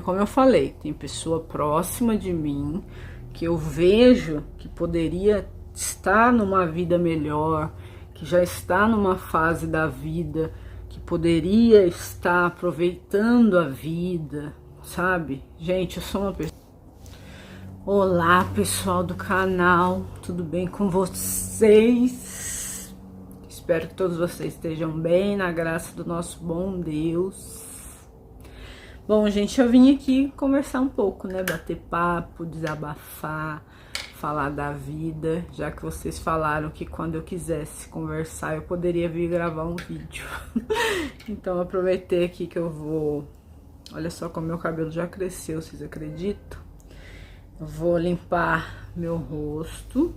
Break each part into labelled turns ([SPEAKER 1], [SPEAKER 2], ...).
[SPEAKER 1] como eu falei, tem pessoa próxima de mim que eu vejo que poderia estar numa vida melhor, que já está numa fase da vida, que poderia estar aproveitando a vida, sabe? Gente, eu sou uma pessoa... Olá, pessoal do canal, tudo bem com vocês? Espero que todos vocês estejam bem, na graça do nosso bom Deus. Bom, gente, eu vim aqui conversar um pouco, né? Bater papo, desabafar, falar da vida, já que vocês falaram que quando eu quisesse conversar eu poderia vir gravar um vídeo. Então, eu aproveitei aqui que eu vou... Olha só como meu cabelo já cresceu, vocês acreditam? Eu vou limpar meu rosto.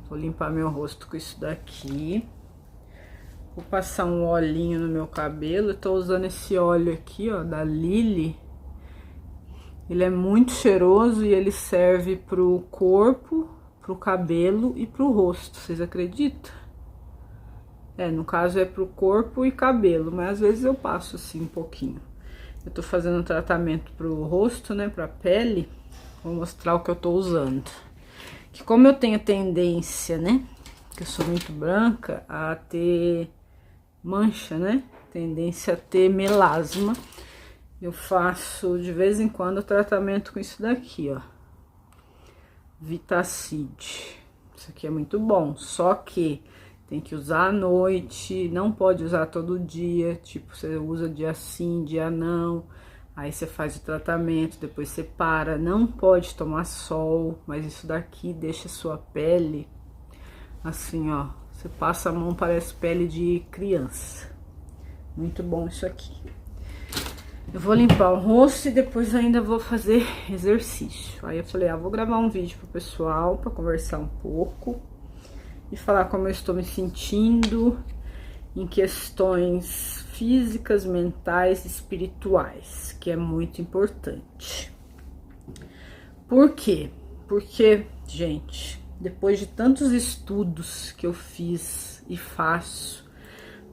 [SPEAKER 1] Vou limpar meu rosto com isso daqui. Vou passar um olhinho no meu cabelo. Eu tô usando esse óleo aqui, ó, da Lily. Ele é muito cheiroso e ele serve pro corpo, pro cabelo e pro rosto. Vocês acreditam? No caso é pro corpo e cabelo, mas às vezes eu passo assim um pouquinho. Eu tô fazendo um tratamento pro rosto, né, pra pele. Vou mostrar o que eu tô usando. Que como eu tenho tendência, né, que eu sou muito branca, a ter mancha, né, tendência a ter melasma, eu faço de vez em quando o tratamento com isso daqui, ó. Vitacid. Isso aqui é muito bom, só que tem que usar à noite, não pode usar todo dia, tipo, você usa dia sim, dia não, aí você faz o tratamento, depois você para, não pode tomar sol, mas isso daqui deixa a sua pele, assim, ó, você passa a mão, parece pele de criança, muito bom isso aqui. Eu vou limpar o rosto e depois ainda vou fazer exercício, aí eu falei, vou gravar um vídeo pro pessoal, pra conversar um pouco, e falar como eu estou me sentindo em questões físicas, mentais e espirituais, que é muito importante. Por quê? Porque, gente, depois de tantos estudos que eu fiz e faço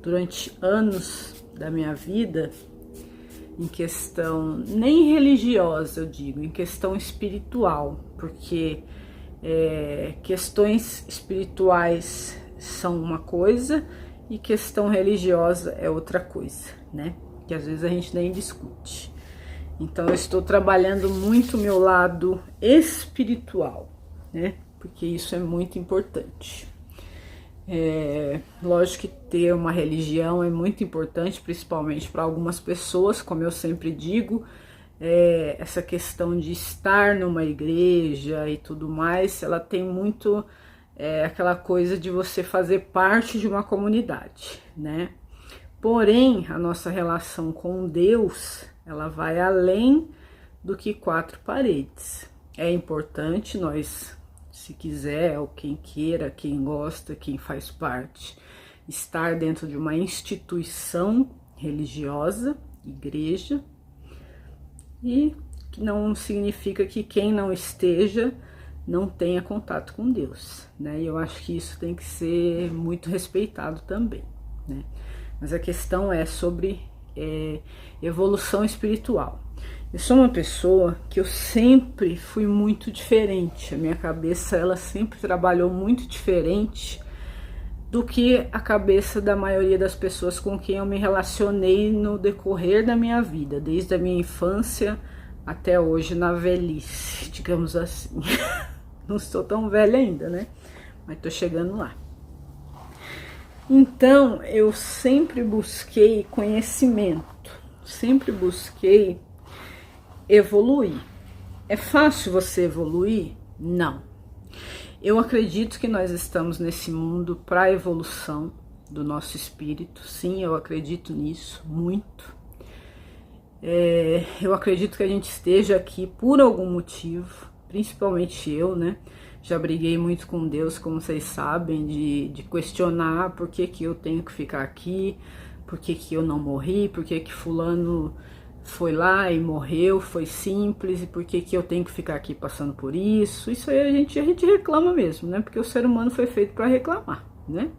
[SPEAKER 1] durante anos da minha vida, em questão nem religiosa, eu digo, em questão espiritual, porque questões espirituais são uma coisa e questão religiosa é outra coisa, né? Que às vezes a gente nem discute. Então eu estou trabalhando muito o meu lado espiritual, né? Porque isso é muito importante. Lógico que ter uma religião é muito importante, principalmente para algumas pessoas, como eu sempre digo. Essa questão de estar numa igreja e tudo mais, ela tem muito aquela coisa de você fazer parte de uma comunidade, né? Porém, a nossa relação com Deus, ela vai além do que quatro paredes. É importante nós, se quiser, ou quem queira, quem gosta, quem faz parte, estar dentro de uma instituição religiosa, igreja, e que não significa que quem não esteja não tenha contato com Deus, né? E eu acho que isso tem que ser muito respeitado também, né? Mas a questão é sobre evolução espiritual. Eu sou uma pessoa que eu sempre fui muito diferente, a minha cabeça ela sempre trabalhou muito diferente do que a cabeça da maioria das pessoas com quem eu me relacionei no decorrer da minha vida, desde a minha infância até hoje na velhice, digamos assim. Não estou tão velha ainda, né? Mas tô chegando lá. Então, eu sempre busquei conhecimento, sempre busquei evoluir. É fácil você evoluir? Não. Eu acredito que nós estamos nesse mundo para a evolução do nosso espírito, sim, eu acredito nisso, muito. Eu acredito que a gente esteja aqui por algum motivo, principalmente eu, né? Já briguei muito com Deus, como vocês sabem, de questionar por que eu tenho que ficar aqui, por que eu não morri, por que fulano foi lá e morreu, foi simples, e por que eu tenho que ficar aqui passando por isso? Isso aí a gente reclama mesmo, né? Porque o ser humano foi feito para reclamar, né?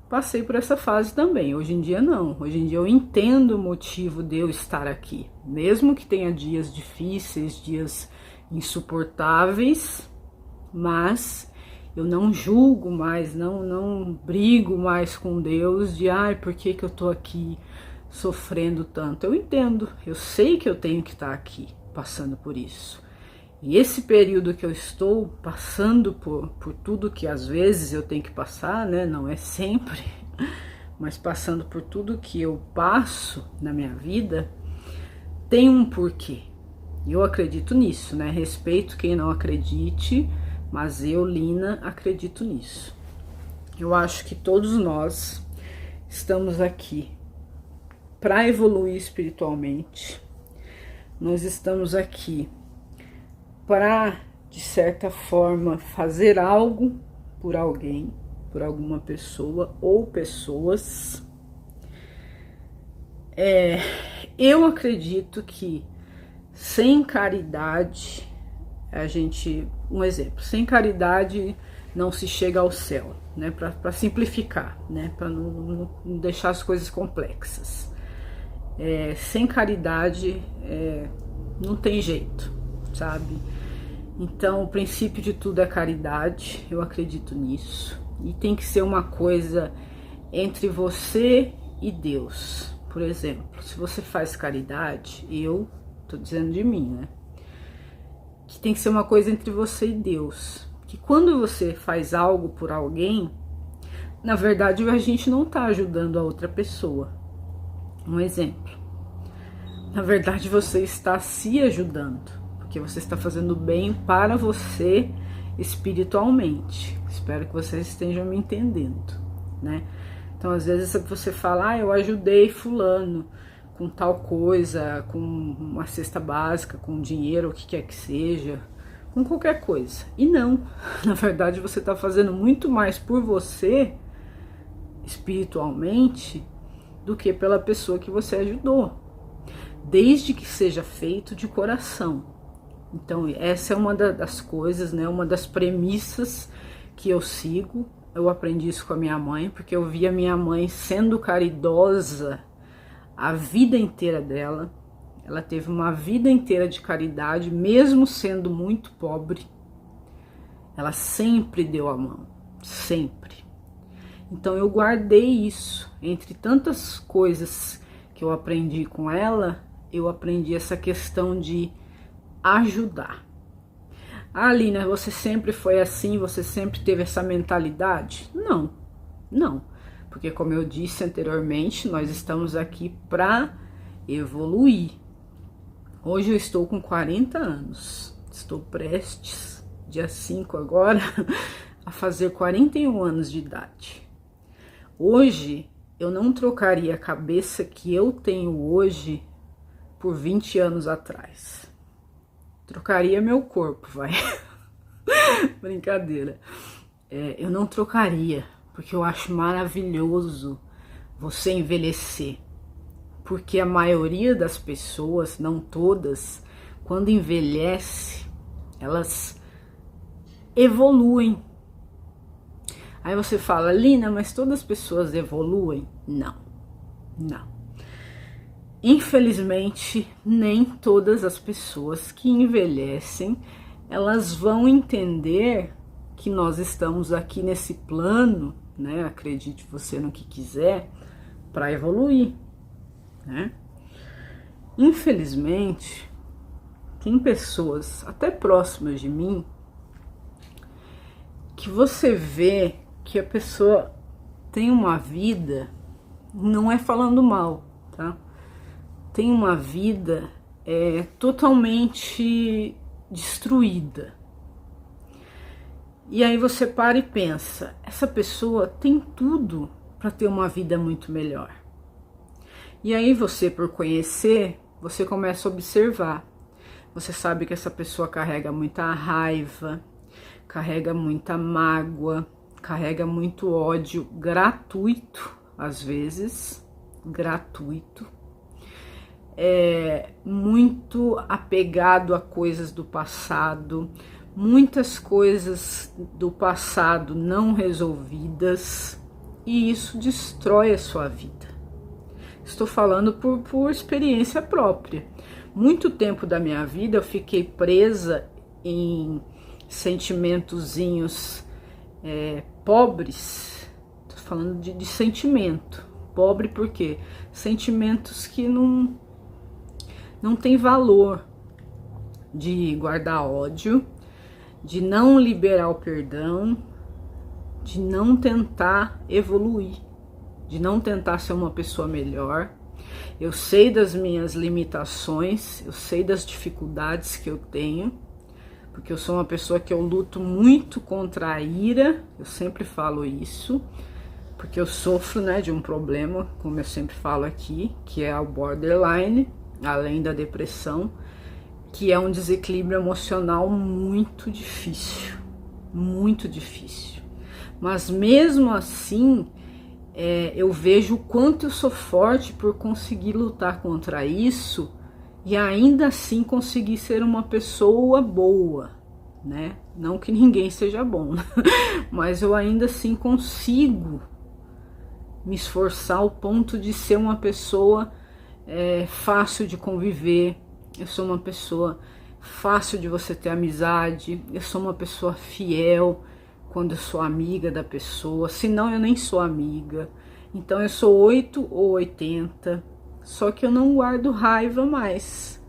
[SPEAKER 1] passei por essa fase também. Hoje em dia não. Hoje em dia eu entendo o motivo de eu estar aqui. Mesmo que tenha dias difíceis, dias insuportáveis, mas eu não julgo mais, não brigo mais com Deus de por que eu tô aqui sofrendo tanto. Eu entendo, eu sei que eu tenho que estar aqui passando por isso. E esse período que eu estou passando por tudo que às vezes eu tenho que passar, né? Não é sempre, mas passando por tudo que eu passo na minha vida, tem um porquê. E eu acredito nisso, né? Respeito quem não acredite, mas eu, Lina, acredito nisso. Eu acho que todos nós estamos aqui para evoluir espiritualmente. Nós estamos aqui para, de certa forma, fazer algo por alguém, por alguma pessoa ou pessoas. Eu acredito que sem caridade, um exemplo, sem caridade não se chega ao céu, né? Para simplificar, né? Para não deixar as coisas complexas. Sem caridade não tem jeito, sabe? Então, o princípio de tudo é caridade, eu acredito nisso. E tem que ser uma coisa entre você e Deus. Por exemplo, se você faz caridade, eu tô dizendo de mim, né? Que tem que ser uma coisa entre você e Deus. Que quando você faz algo por alguém, na verdade a gente não tá ajudando a outra pessoa. Um exemplo. Na verdade você está se ajudando. Porque você está fazendo bem para você espiritualmente. Espero que vocês estejam me entendendo, né? Então, às vezes você fala, eu ajudei fulano com tal coisa, com uma cesta básica, com dinheiro, o que quer que seja, com qualquer coisa. E não, na verdade você está fazendo muito mais por você, espiritualmente, do que pela pessoa que você ajudou. Desde que seja feito de coração. Então, essa é uma das coisas, né? Uma das premissas que eu sigo. Eu aprendi isso com a minha mãe, porque eu vi a minha mãe sendo caridosa a vida inteira dela. Ela teve uma vida inteira de caridade, mesmo sendo muito pobre. Ela sempre deu a mão, sempre. Então, eu guardei isso. Entre tantas coisas que eu aprendi com ela, eu aprendi essa questão de ajudar. Lina, você sempre foi assim? Você sempre teve essa mentalidade? Não. Porque como eu disse anteriormente, nós estamos aqui para evoluir. Hoje eu estou com 40 anos. Estou prestes, dia 5 agora, a fazer 41 anos de idade. Hoje eu não trocaria a cabeça que eu tenho hoje por 20 anos atrás. Trocaria meu corpo, vai. Brincadeira. Eu não trocaria, porque eu acho maravilhoso você envelhecer. Porque a maioria das pessoas, não todas, quando envelhece, elas evoluem. Aí você fala, Lina, mas todas as pessoas evoluem? Não. Infelizmente, nem todas as pessoas que envelhecem, elas vão entender que nós estamos aqui nesse plano, né? Acredite você no que quiser, para evoluir, né? Infelizmente, tem pessoas até próximas de mim que você vê que a pessoa tem uma vida, não é falando mal, tá? Tem uma vida totalmente destruída. E aí você para e pensa, essa pessoa tem tudo para ter uma vida muito melhor. E aí você, por conhecer, você começa a observar. Você sabe que essa pessoa carrega muita raiva, carrega muita mágoa, carrega muito ódio gratuito, às vezes, gratuito. Muito apegado a coisas do passado, muitas coisas do passado não resolvidas, e isso destrói a sua vida. Estou falando por experiência própria. Muito tempo da minha vida eu fiquei presa em sentimentozinhos pobres. Estou falando de sentimento. Pobre por quê? Sentimentos que não tem valor, de guardar ódio, de não liberar o perdão, de não tentar evoluir, de não tentar ser uma pessoa melhor. Eu sei das minhas limitações, eu sei das dificuldades que eu tenho, porque eu sou uma pessoa que eu luto muito contra a ira, eu sempre falo isso, porque eu sofro, né, de um problema, como eu sempre falo aqui, que é o borderline, além da depressão, que é um desequilíbrio emocional muito difícil, muito difícil. Mas mesmo assim, eu vejo o quanto eu sou forte por conseguir lutar contra isso e ainda assim conseguir ser uma pessoa boa, né? Não que ninguém seja bom, mas eu ainda assim consigo me esforçar ao ponto de ser uma pessoa fácil de conviver. Eu sou uma pessoa fácil de você ter amizade, eu sou uma pessoa fiel quando eu sou amiga da pessoa, senão eu nem sou amiga. Então eu sou 8 ou 80, só que eu não guardo raiva mais.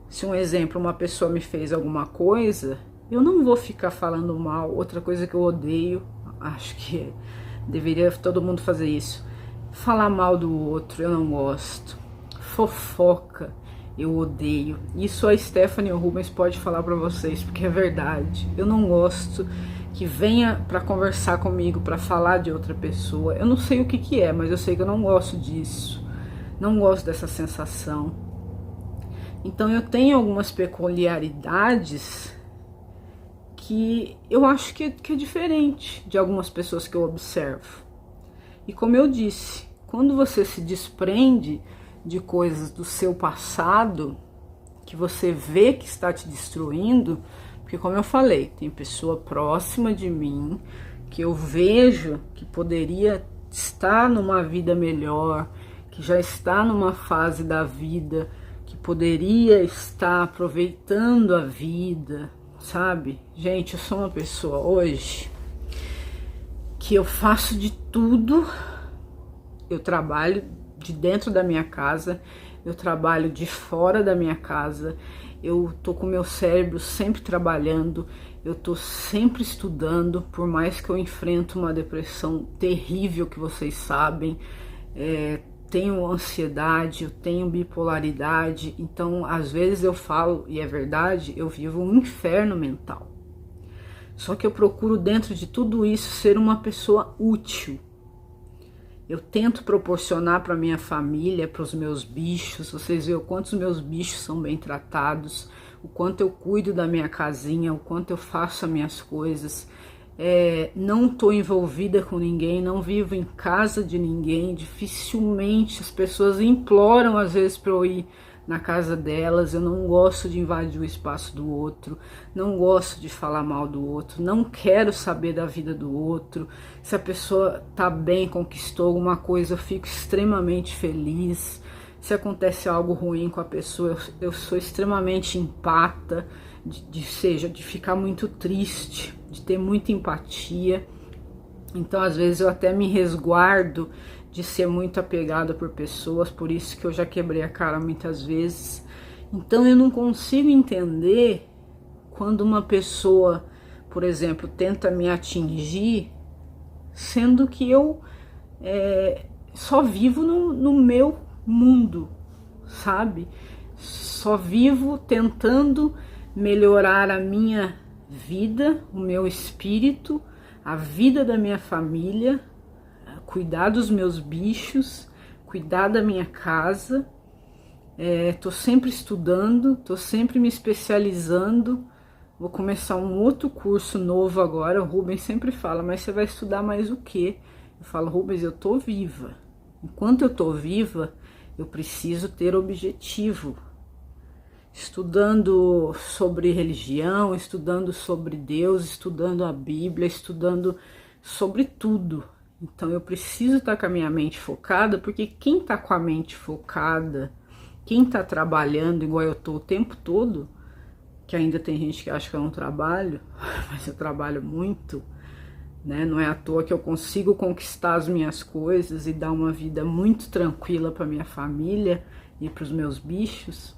[SPEAKER 1] Se um exemplo, uma pessoa me fez alguma coisa, eu não vou ficar falando mal. Outra coisa que eu odeio, acho que deveria todo mundo fazer isso, falar mal do outro, eu não gosto. Fofoca, eu odeio. Isso a Stephanie Rubens pode falar pra vocês, porque é verdade. Eu não gosto que venha pra conversar comigo, pra falar de outra pessoa. Eu não sei o que é, mas eu sei que eu não gosto disso. Não gosto dessa sensação. Então eu tenho algumas peculiaridades que eu acho que é diferente de algumas pessoas que eu observo. E como eu disse, quando você se desprende de coisas do seu passado, que você vê que está te destruindo, porque como eu falei, tem pessoa próxima de mim que eu vejo que poderia estar numa vida melhor, que já está numa fase da vida, que poderia estar aproveitando a vida, sabe? Gente, eu sou uma pessoa hoje que eu faço de tudo, eu trabalho de dentro da minha casa, eu trabalho de fora da minha casa, eu tô com meu cérebro sempre trabalhando, eu tô sempre estudando, por mais que eu enfrento uma depressão terrível que vocês sabem, tenho ansiedade, eu tenho bipolaridade, então às vezes eu falo, e é verdade, eu vivo um inferno mental. Só que eu procuro dentro de tudo isso ser uma pessoa útil. Eu tento proporcionar para minha família, para os meus bichos. Vocês veem o quanto os meus bichos são bem tratados, o quanto eu cuido da minha casinha, o quanto eu faço as minhas coisas. Não estou envolvida com ninguém, não vivo em casa de ninguém. Dificilmente as pessoas imploram às vezes para eu ir na casa delas. Eu não gosto de invadir o espaço do outro, não gosto de falar mal do outro, não quero saber da vida do outro. Se a pessoa tá bem, conquistou alguma coisa, eu fico extremamente feliz. Se acontece algo ruim com a pessoa, eu sou extremamente empata, de ficar muito triste, de ter muita empatia. Então às vezes eu até me resguardo de ser muito apegada por pessoas, por isso que eu já quebrei a cara muitas vezes. Então eu não consigo entender quando uma pessoa, por exemplo, tenta me atingir, sendo que eu só vivo no meu mundo, sabe? Só vivo tentando melhorar a minha vida, o meu espírito, a vida da minha família, cuidar dos meus bichos, cuidar da minha casa. Tô sempre estudando, tô sempre me especializando. Vou começar um outro curso novo agora. O Rubens sempre fala, mas você vai estudar mais o quê? Eu falo, Rubens, eu tô viva. Enquanto eu tô viva, eu preciso ter objetivo. Estudando sobre religião, estudando sobre Deus, estudando a Bíblia, estudando sobre tudo. Então eu preciso estar com a minha mente focada, porque quem está com a mente focada, quem está trabalhando igual eu estou o tempo todo, que ainda tem gente que acha que eu não trabalho, mas eu trabalho muito, né? Não é à toa que eu consigo conquistar as minhas coisas e dar uma vida muito tranquila para minha família e para os meus bichos.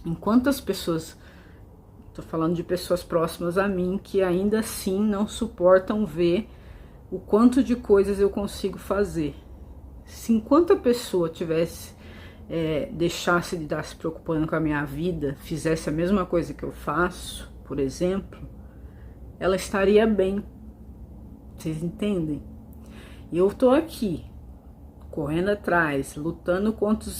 [SPEAKER 1] Enquanto as pessoas, tô falando de pessoas próximas a mim, que ainda assim não suportam ver o quanto de coisas eu consigo fazer. Se enquanto a pessoa deixasse de estar se preocupando com a minha vida, fizesse a mesma coisa que eu faço, por exemplo, ela estaria bem. Vocês entendem? E eu tô aqui, correndo atrás, lutando contra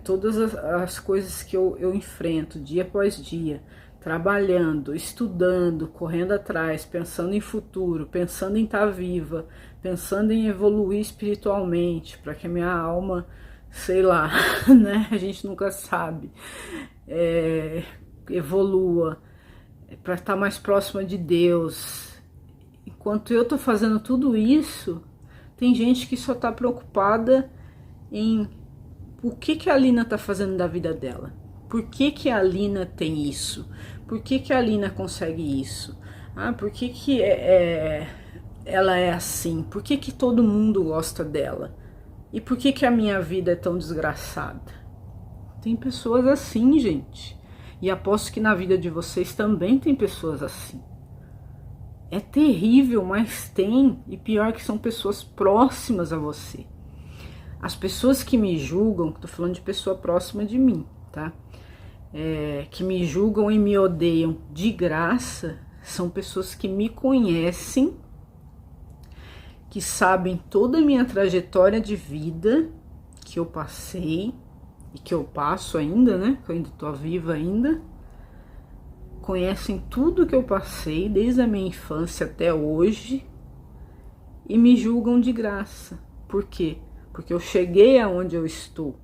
[SPEAKER 1] todas as coisas que eu enfrento dia após dia, trabalhando, estudando, correndo atrás, pensando em futuro, pensando em estar viva, pensando em evoluir espiritualmente, para que a minha alma, sei lá, né? A gente nunca sabe, evolua, para estar mais próxima de Deus. Enquanto eu tô fazendo tudo isso, tem gente que só tá preocupada em o que a Lina tá fazendo da vida dela. Por que a Lina tem isso? Por que a Lina consegue isso? Por que ela é assim? Por que todo mundo gosta dela? E por que a minha vida é tão desgraçada? Tem pessoas assim, gente. E aposto que na vida de vocês também tem pessoas assim. É terrível, mas tem. E pior que são pessoas próximas a você. As pessoas que me julgam, tô falando de pessoa próxima de mim, tá? Que me julgam e me odeiam de graça, são pessoas que me conhecem, que sabem toda a minha trajetória de vida, que eu passei e que eu passo ainda, né? Que eu ainda tô viva ainda. Conhecem tudo que eu passei, desde a minha infância até hoje, e me julgam de graça. Por quê? Porque eu cheguei aonde eu estou.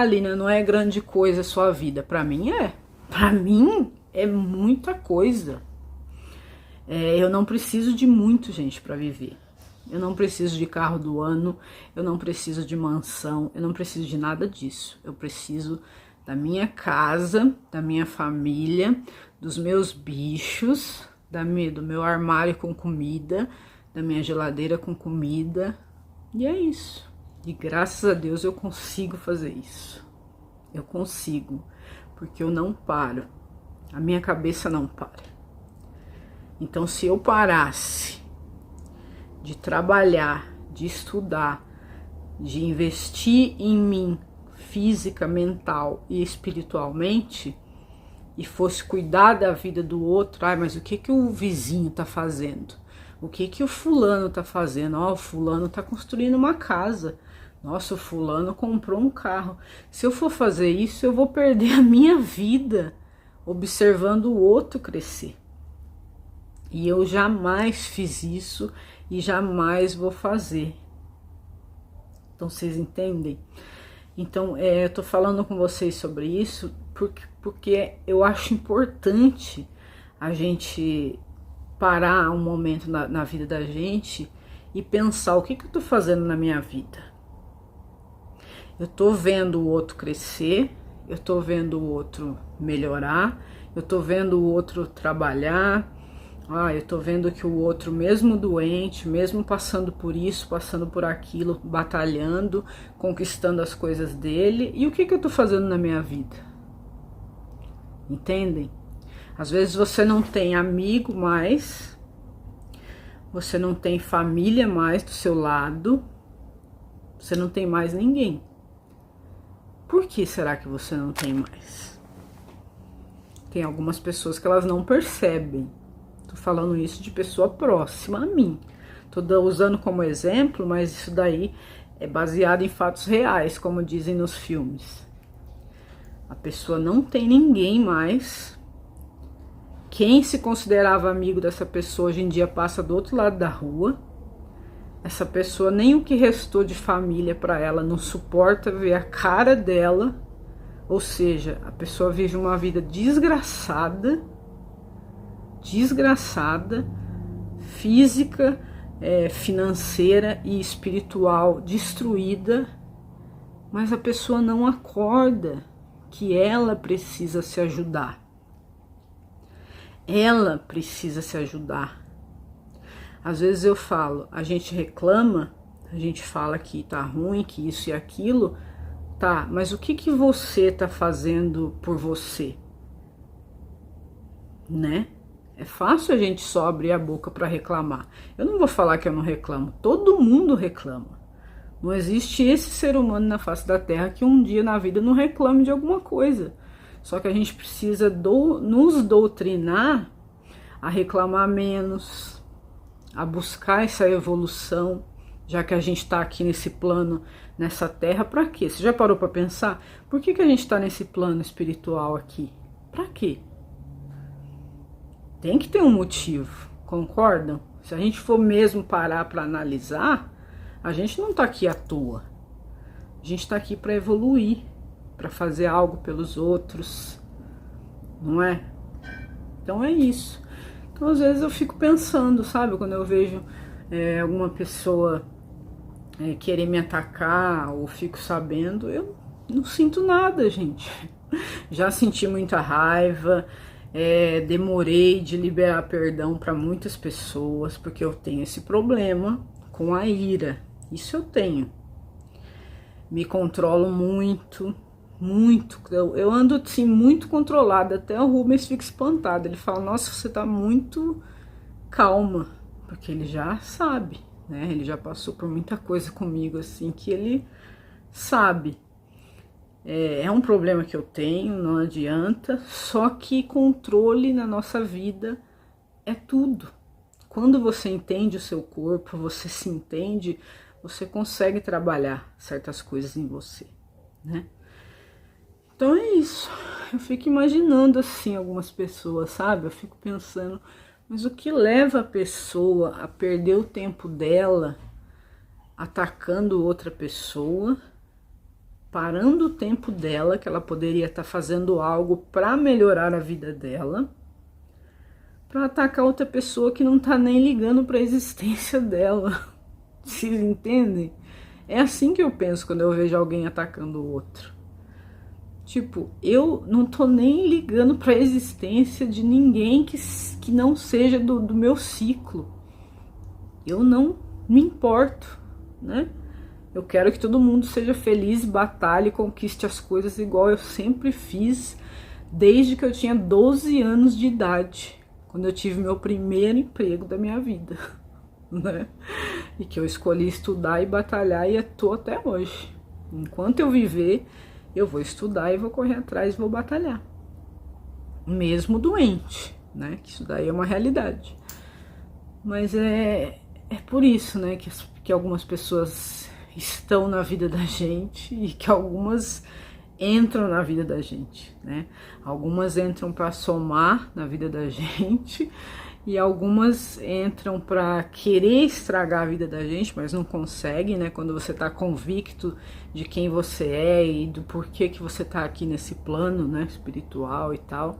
[SPEAKER 1] Lina, não é grande coisa a sua vida. Para mim é. Para mim é muita coisa. Eu não preciso de muito, gente, para viver. Eu não preciso de carro do ano, eu não preciso de mansão, eu não preciso de nada disso. Eu preciso da minha casa, da minha família, dos meus bichos, do meu armário com comida, da minha geladeira com comida. E é isso. E graças a Deus eu consigo fazer isso. Eu consigo, porque eu não paro. A minha cabeça não para. Então, se eu parasse de trabalhar, de estudar, de investir em mim, física, mental e espiritualmente, e fosse cuidar da vida do outro, mas o que o vizinho tá fazendo? O que o fulano tá fazendo? O fulano tá construindo uma casa. Nossa, o fulano comprou um carro. Se eu for fazer isso, eu vou perder a minha vida observando o outro crescer. E eu jamais fiz isso e jamais vou fazer. Então, vocês entendem? Então, eu tô falando com vocês sobre isso porque eu acho importante a gente parar um momento na vida da gente e pensar o que eu tô fazendo na minha vida. Eu tô vendo o outro crescer, eu tô vendo o outro melhorar, eu tô vendo o outro trabalhar, eu tô vendo que o outro, mesmo doente, mesmo passando por isso, passando por aquilo, batalhando, conquistando as coisas dele. E o que eu tô fazendo na minha vida? Entendem? Às vezes você não tem amigo mais, você não tem família mais do seu lado, você não tem mais ninguém. Por que será que você não tem mais? Tem algumas pessoas que elas não percebem. Tô falando isso de pessoa próxima a mim. Tô usando como exemplo, mas isso daí é baseado em fatos reais, como dizem nos filmes. A pessoa não tem ninguém mais. Quem se considerava amigo dessa pessoa hoje em dia passa do outro lado da rua. Essa pessoa, nem o que restou de família para ela, não suporta ver a cara dela. Ou seja, a pessoa vive uma vida desgraçada, física financeira e espiritual destruída, mas a pessoa não acorda que ela precisa se ajudar. Ela precisa se ajudar. Às vezes eu falo, a gente reclama, a gente fala que tá ruim, que isso e aquilo, tá, mas o que você tá fazendo por você? Né? É fácil a gente só abrir a boca para reclamar. Eu não vou falar que eu não reclamo, todo mundo reclama. Não existe esse ser humano na face da Terra que um dia na vida não reclame de alguma coisa. Só que a gente precisa nos doutrinar a reclamar menos, a buscar essa evolução, já que a gente está aqui nesse plano, nessa Terra, para quê? Você já parou para pensar? Por que a gente está nesse plano espiritual aqui? Para quê? Tem que ter um motivo, concordam? Se a gente for mesmo parar para analisar, a gente não está aqui à toa. A gente está aqui para evoluir, para fazer algo pelos outros, não é? Então é isso. Então às vezes eu fico pensando, sabe? Quando eu vejo alguma pessoa querer me atacar ou fico sabendo, eu não sinto nada, gente. Já senti muita raiva. Demorei de liberar perdão para muitas pessoas, porque eu tenho esse problema com a ira. Isso eu tenho. Me controlo muito, muito. Eu ando assim muito controlada. Até o Rubens fica espantado. Ele fala, nossa, você tá muito calma. Porque ele já sabe, né? Ele já passou por muita coisa comigo, assim, que ele sabe. É um problema que eu tenho, não adianta, só que controle na nossa vida é tudo. Quando você entende o seu corpo, você se entende, você consegue trabalhar certas coisas em você, né? Então é isso, eu fico imaginando assim algumas pessoas, sabe? Eu fico pensando, mas o que leva a pessoa a perder o tempo dela atacando outra pessoa, parando o tempo dela, que ela poderia estar fazendo algo para melhorar a vida dela, para atacar outra pessoa que não tá nem ligando para a existência dela. Vocês entendem? É assim que eu penso quando eu vejo alguém atacando o outro. Tipo, eu não tô nem ligando para a existência de ninguém que não seja do meu ciclo. Eu não me importo, né? Eu quero que todo mundo seja feliz, batalhe, conquiste as coisas igual eu sempre fiz, desde que eu tinha 12 anos de idade, quando eu tive meu primeiro emprego da minha vida, né? E que eu escolhi estudar e batalhar e tô até hoje. Enquanto eu viver, eu vou estudar e vou correr atrás e vou batalhar. Mesmo doente, né? Que isso daí é uma realidade. Mas é por isso, né, que algumas pessoas estão na vida da gente e que algumas entram na vida da gente, né? Algumas entram para somar na vida da gente e algumas entram para querer estragar a vida da gente, mas não conseguem, né? Quando você tá convicto de quem você é e do porquê que você tá aqui nesse plano, né, espiritual e tal,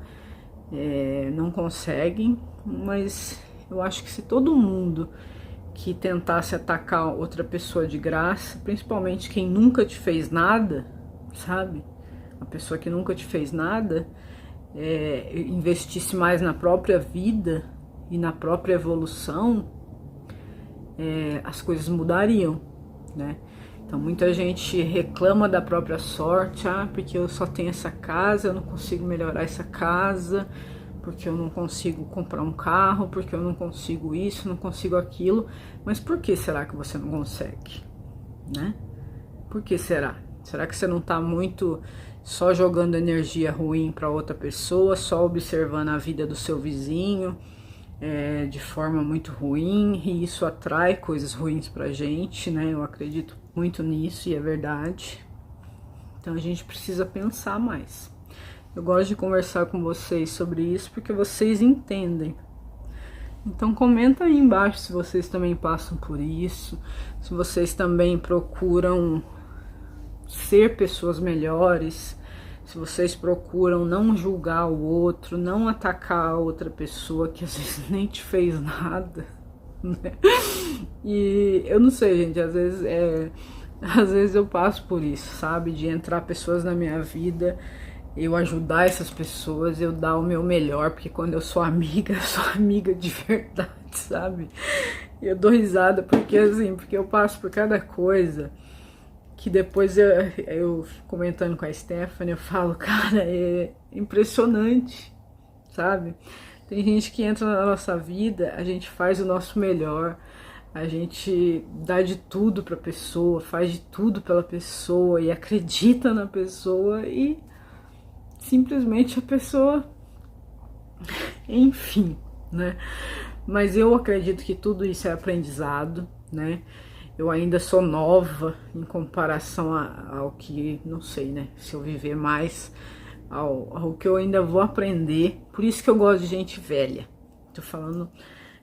[SPEAKER 1] não conseguem. Mas eu acho que se todo mundo que tentasse atacar outra pessoa de graça, principalmente quem nunca te fez nada, sabe? A pessoa que nunca te fez nada, investisse mais na própria vida e na própria evolução, as coisas mudariam, né? Então muita gente reclama da própria sorte, porque eu só tenho essa casa, eu não consigo melhorar essa casa, porque eu não consigo comprar um carro, porque eu não consigo isso, não consigo aquilo. Mas por que será que você não consegue, né? Por que será? Será que você não tá muito só jogando energia ruim para outra pessoa, só observando a vida do seu vizinho de forma muito ruim, e isso atrai coisas ruins pra gente, né? Eu acredito muito nisso e é verdade. Então a gente precisa pensar mais. Eu gosto de conversar com vocês sobre isso porque vocês entendem. Então comenta aí embaixo se vocês também passam por isso, se vocês também procuram ser pessoas melhores, se vocês procuram não julgar o outro, não atacar a outra pessoa que às vezes nem te fez nada, né? E eu não sei, gente, às vezes eu passo por isso, sabe? De entrar pessoas na minha vida, eu ajudar essas pessoas, eu dar o meu melhor, porque quando eu sou amiga de verdade, sabe? E eu dou risada porque assim, porque eu passo por cada coisa que depois eu comentando com a Stephanie, eu falo, cara, é impressionante, sabe? Tem gente que entra na nossa vida, a gente faz o nosso melhor, a gente dá de tudo pra pessoa, faz de tudo pela pessoa e acredita na pessoa e simplesmente a pessoa, enfim, né? Mas eu acredito que tudo isso é aprendizado, né? Eu ainda sou nova em comparação ao que, não sei, né? Se eu viver mais, ao que eu ainda vou aprender. Por isso que eu gosto de gente velha. Tô falando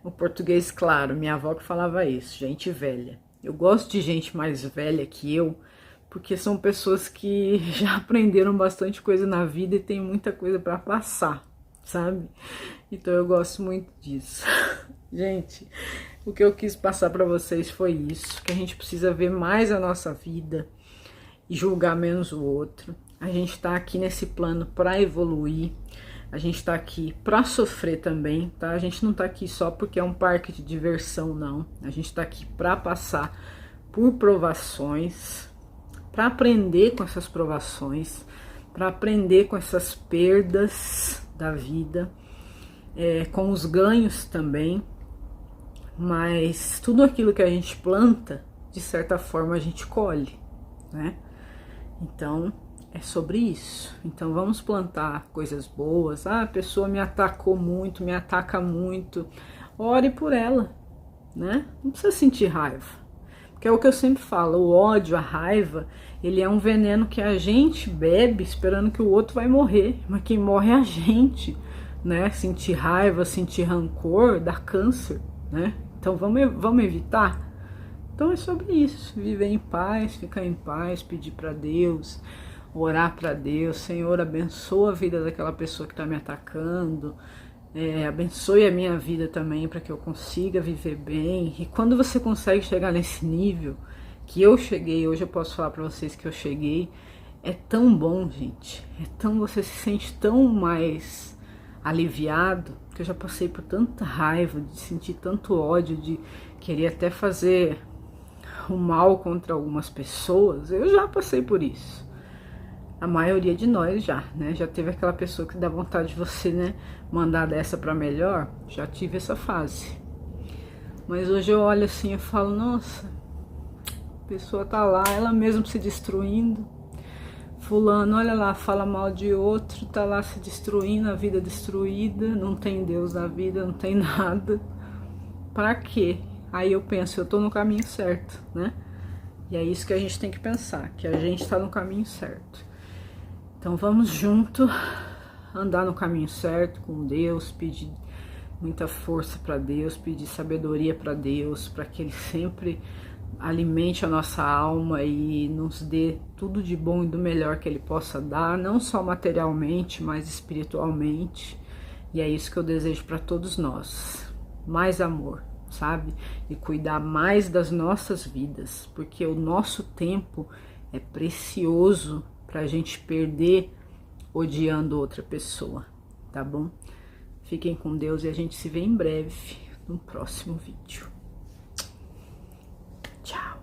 [SPEAKER 1] o português claro, minha avó que falava isso, gente velha. Eu gosto de gente mais velha que eu, porque são pessoas que já aprenderam bastante coisa na vida e tem muita coisa para passar, sabe? Então eu gosto muito disso. Gente, o que eu quis passar para vocês foi isso, que a gente precisa ver mais a nossa vida e julgar menos o outro. A gente tá aqui nesse plano para evoluir. A gente tá aqui para sofrer também, tá? A gente não tá aqui só porque é um parque de diversão, não. A gente tá aqui para passar por provações, para aprender com essas provações, para aprender com essas perdas da vida, com os ganhos também. Mas tudo aquilo que a gente planta, de certa forma a gente colhe, né? Então é sobre isso. Então vamos plantar coisas boas. Ah, a pessoa me atacou muito, me ataca muito. Ore por ela, né? Não precisa sentir raiva. Porque é o que eu sempre falo, o ódio, a raiva, ele é um veneno que a gente bebe esperando que o outro vai morrer. Mas quem morre é a gente, né? Sentir raiva, sentir rancor, dá câncer, né? Então vamos evitar? Então é sobre isso, viver em paz, ficar em paz, pedir para Deus, orar para Deus, Senhor, abençoa a vida daquela pessoa que está me atacando, abençoe a minha vida também para que eu consiga viver bem. E quando você consegue chegar nesse nível que eu cheguei, hoje eu posso falar para vocês que eu cheguei, é tão bom, gente, você se sente tão mais aliviado, que eu já passei por tanta raiva, de sentir tanto ódio, de querer até fazer o mal contra algumas pessoas. Eu já passei por isso. A maioria de nós já, né? Já teve aquela pessoa que dá vontade de você, né, mandar dessa para melhor. Já tive essa fase. Mas hoje eu olho assim e falo, nossa, a pessoa tá lá, ela mesma se destruindo. Fulano, olha lá, fala mal de outro, tá lá se destruindo, a vida destruída, não tem Deus na vida, não tem nada. Pra quê? Aí eu penso, eu tô no caminho certo, né? E é isso que a gente tem que pensar, que a gente tá no caminho certo. Então vamos junto, andar no caminho certo com Deus, pedir muita força para Deus, pedir sabedoria para Deus, para que Ele sempre alimente a nossa alma e nos dê tudo de bom e do melhor que Ele possa dar, não só materialmente, mas espiritualmente. E é isso que eu desejo para todos nós, mais amor, sabe? E cuidar mais das nossas vidas, porque o nosso tempo é precioso pra gente perder odiando outra pessoa, tá bom? Fiquem com Deus e a gente se vê em breve no próximo vídeo. Tchau!